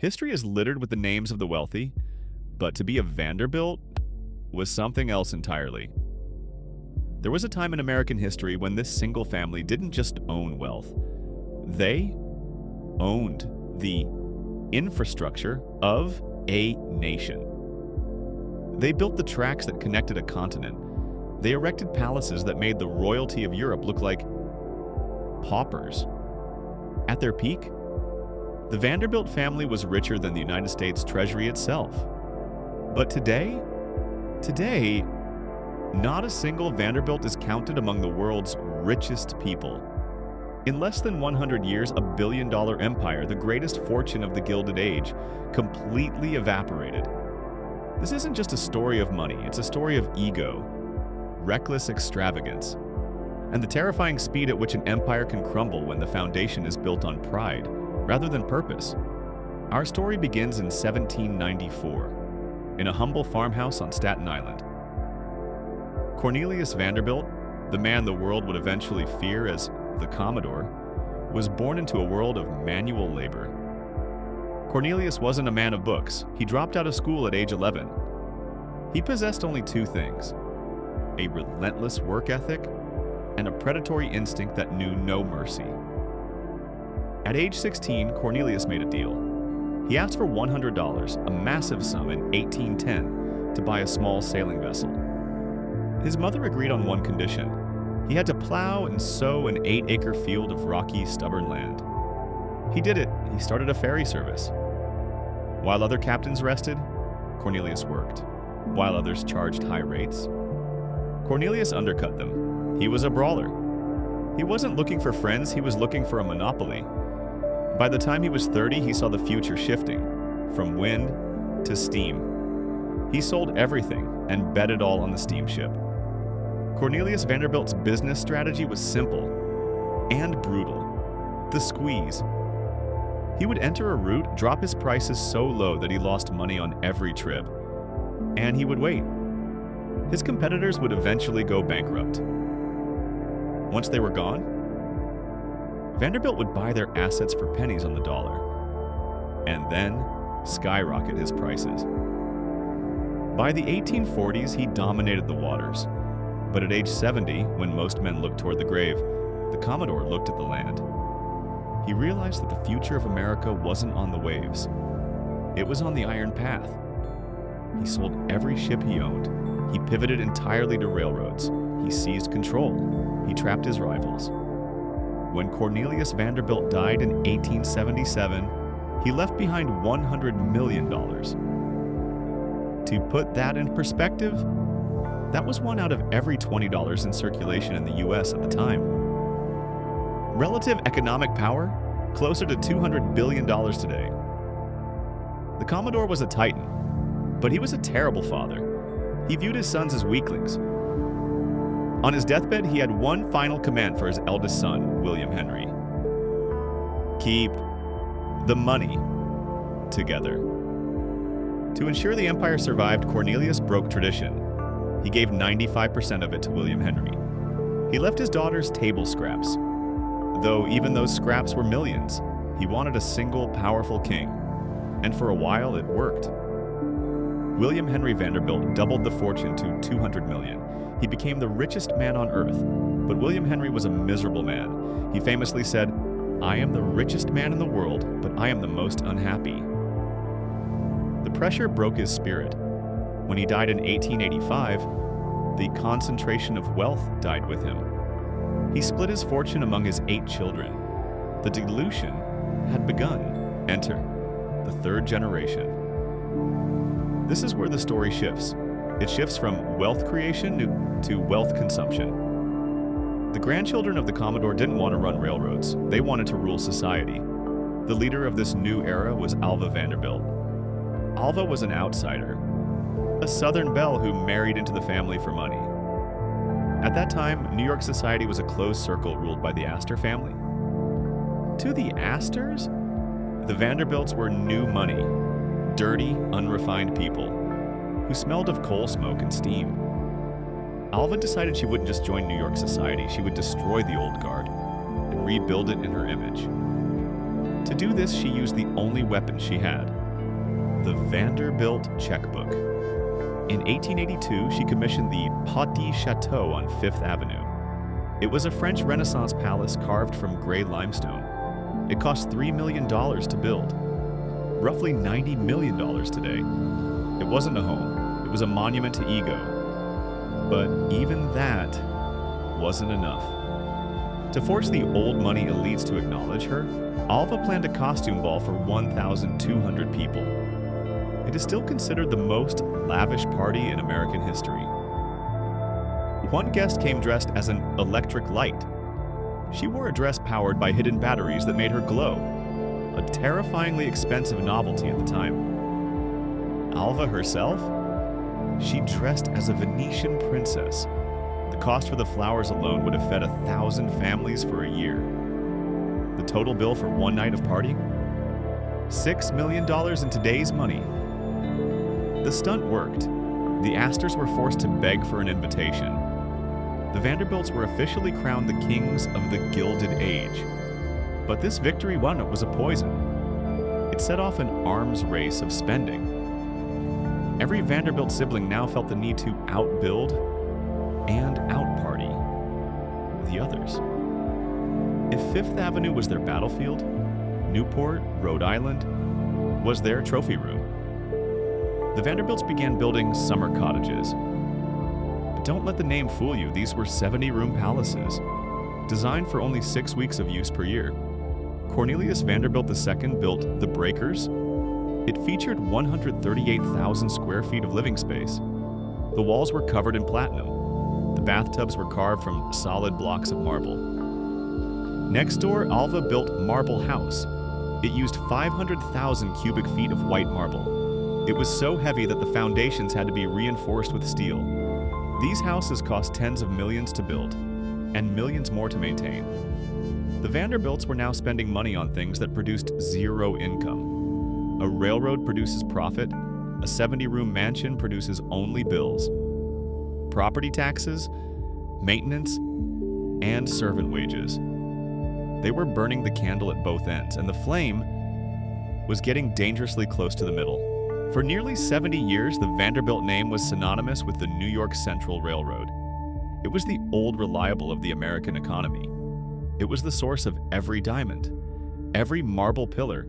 History is littered with the names of the wealthy, but to be a Vanderbilt was something else entirely. There was a time in American history when this single family didn't just own wealth. They owned the infrastructure of a nation. They built the tracks that connected a continent. They erected palaces that made the royalty of Europe look like paupers. At their peak, the Vanderbilt family was richer than the United States Treasury itself. But today, not a single Vanderbilt is counted among the world's richest people. In less than 100 years, a billion-dollar empire, the greatest fortune of the Gilded Age, completely evaporated. This isn't just a story of money, it's a story of ego, reckless extravagance, and the terrifying speed at which an empire can crumble when the foundation is built on pride rather than purpose. Our story begins in 1794, in a humble farmhouse on Staten Island. Cornelius Vanderbilt, the man the world would eventually fear as the Commodore, was born into a world of manual labor. Cornelius wasn't a man of books. He dropped out of school at age 11. He possessed only two things: a relentless work ethic and a predatory instinct that knew no mercy. At age 16, Cornelius made a deal. He asked for $100, a massive sum in 1810, to buy a small sailing vessel. His mother agreed on one condition. He had to plow and sow an 8-acre field of rocky, stubborn land. He did it. He started a ferry service. While other captains rested, Cornelius worked. While others charged high rates, Cornelius undercut them. He was a brawler. He wasn't looking for friends, he was looking for a monopoly. By the time he was 30, he saw the future shifting, from wind to steam. He sold everything and bet it all on the steamship. Cornelius Vanderbilt's business strategy was simple and brutal: the squeeze. He would enter a route, drop his prices so low that he lost money on every trip, and he would wait. His competitors would eventually go bankrupt. Once they were gone, Vanderbilt would buy their assets for pennies on the dollar, and then skyrocket his prices. By the 1840s, he dominated the waters. But at age 70, when most men looked toward the grave, the Commodore looked at the land. He realized that the future of America wasn't on the waves. It was on the iron path. He sold every ship he owned. He pivoted entirely to railroads. He seized control. He trapped his rivals. When Cornelius Vanderbilt died in 1877, he left behind $100 million. To put that in perspective, that was one out of every $20 in circulation in the US at the time. Relative economic power, closer to $200 billion today. The Commodore was a titan, but he was a terrible father. He viewed his sons as weaklings. On his deathbed, he had one final command for his eldest son, William Henry: keep the money together. To ensure the empire survived, Cornelius broke tradition. He gave 95% of it to William Henry. He left his daughters table scraps. Though even those scraps were millions, he wanted a single, powerful king. And for a while, it worked. William Henry Vanderbilt doubled the fortune to $200 million. He became the richest man on earth. But William Henry was a miserable man. He famously said, "I am the richest man in the world, but I am the most unhappy." The pressure broke his spirit. When he died in 1885, the concentration of wealth died with him. He split his fortune among his 8 children. The dilution had begun. Enter the third generation. This is where the story shifts. It shifts from wealth creation to wealth consumption. The grandchildren of the Commodore didn't want to run railroads. They wanted to rule society. The leader of this new era was Alva Vanderbilt. Alva was an outsider, a Southern belle who married into the family for money. At that time, New York society was a closed circle ruled by the Astor family. To the Astors, the Vanderbilts were new money, dirty, unrefined people who smelled of coal smoke and steam. Alva decided she wouldn't just join New York society, she would destroy the old guard and rebuild it in her image. To do this, she used the only weapon she had, the Vanderbilt checkbook. In 1882, she commissioned the Petit Chateau on Fifth Avenue. It was a French Renaissance palace carved from gray limestone. It cost $3 million to build, roughly $90 million today. It wasn't a home, it was a monument to ego. But even that wasn't enough. To force the old money elites to acknowledge her, Alva planned a costume ball for 1,200 people. It is still considered the most lavish party in American history. One guest came dressed as an electric light. She wore a dress powered by hidden batteries that made her glow, a terrifyingly expensive novelty at the time. Alva herself? She dressed as a Venetian princess. The cost for the flowers alone would have fed 1,000 families for a year. The total bill for one night of partying? $6 million in today's money. The stunt worked. The Astors were forced to beg for an invitation. The Vanderbilts were officially crowned the kings of the Gilded Age. But this victory was a poison. It set off an arms race of spending. Every Vanderbilt sibling now felt the need to outbuild and outparty the others. If Fifth Avenue was their battlefield, Newport, Rhode Island, was their trophy room. The Vanderbilts began building summer cottages. But don't let the name fool you, these were 70-room palaces, designed for only 6 weeks of use per year. Cornelius Vanderbilt II built the Breakers. It featured 138,000 square feet of living space. The walls were covered in platinum. The bathtubs were carved from solid blocks of marble. Next door, Alva built Marble House. It used 500,000 cubic feet of white marble. It was so heavy that the foundations had to be reinforced with steel. These houses cost tens of millions to build, and millions more to maintain. The Vanderbilts were now spending money on things that produced zero income. A railroad produces profit, a 70-room mansion produces only bills. Property taxes, maintenance, and servant wages. They were burning the candle at both ends, and the flame was getting dangerously close to the middle. For nearly 70 years, the Vanderbilt name was synonymous with the New York Central Railroad. It was the old reliable of the American economy. It was the source of every diamond, every marble pillar,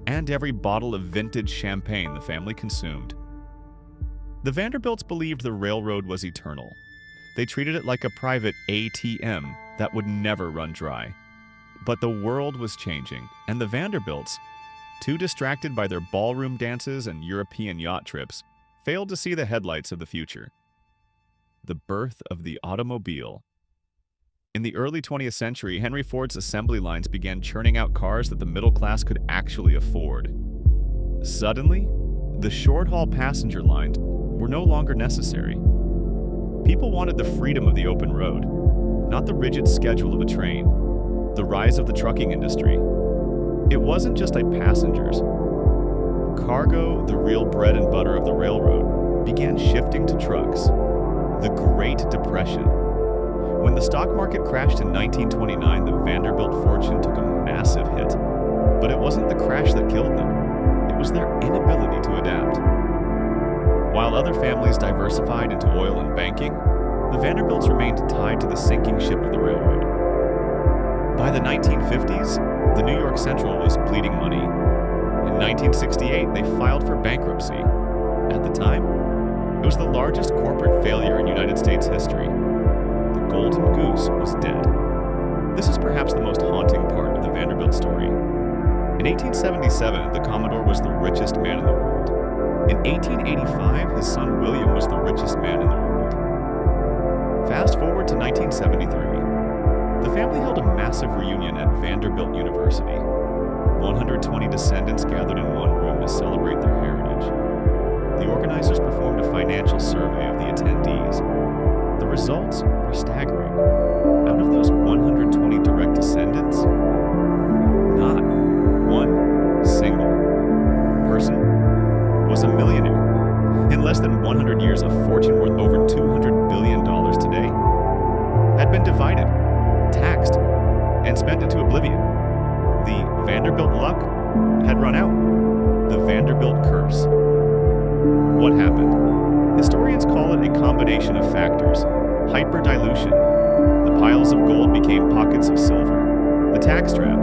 and every bottle of vintage champagne the family consumed. The Vanderbilts believed the railroad was eternal. They treated it like a private ATM that would never run dry. But the world was changing, and the Vanderbilts, too distracted by their ballroom dances and European yacht trips, failed to see the headlights of the future. The birth of the automobile. In the early 20th century, Henry Ford's assembly lines began churning out cars that the middle class could actually afford. Suddenly, the short-haul passenger lines were no longer necessary. People wanted the freedom of the open road, not the rigid schedule of a train. The rise of the trucking industry. It wasn't just like passengers. Cargo, the real bread and butter of the railroad, began shifting to trucks. The Great Depression. When the stock market crashed in 1929, the Vanderbilt fortune took a massive hit. But it wasn't the crash that killed them. It was their inability to adapt. While other families diversified into oil and banking, the Vanderbilts remained tied to the sinking ship of the railroad. By the 1950s, the New York Central was bleeding money. In 1968, they filed for bankruptcy. At the time, it was the largest corporate failure in United States history. The golden goose was dead. This is perhaps the most haunting part of the Vanderbilt story. In 1877, the Commodore was the richest man in the world. In 1885, his son William was the richest man in the world. Fast forward to 1973. The family held a massive reunion at Vanderbilt University. 120 descendants gathered in one room to celebrate their heritage. The organizers performed a financial survey of the attendees. The results were staggering. Out of those 120 direct descendants, not one single person was a millionaire. In less than 100 years, a fortune worth over $200 billion today had been divided, taxed, and spent into oblivion. The Vanderbilt luck had run out. The Vanderbilt curse. What happened? Historians call it a combination of factors. Hyperdilution. The piles of gold became pockets of silver. The tax trap.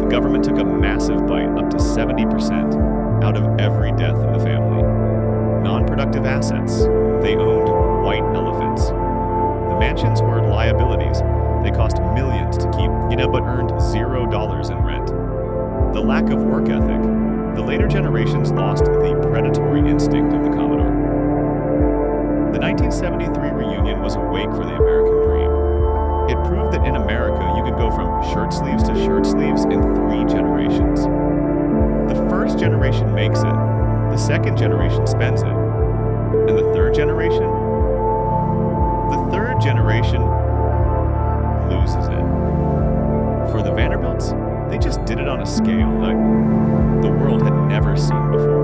The government took a massive bite, up to 70%, out of every death in the family. Non-productive assets. They owned white elephants. The mansions were liabilities. They cost millions to keep, but earned $0 in rent. The lack of work ethic. The later generations lost the predatory instinct of the Commodore. The 1973 reunion was a wake for the American dream. It proved that in America you could go from shirt sleeves to shirt sleeves in 3 generations. The first generation makes it, the second generation spends it, and the third generation? The third generation loses it. For the Vanderbilts, they just did it on a scale that the world had never seen before.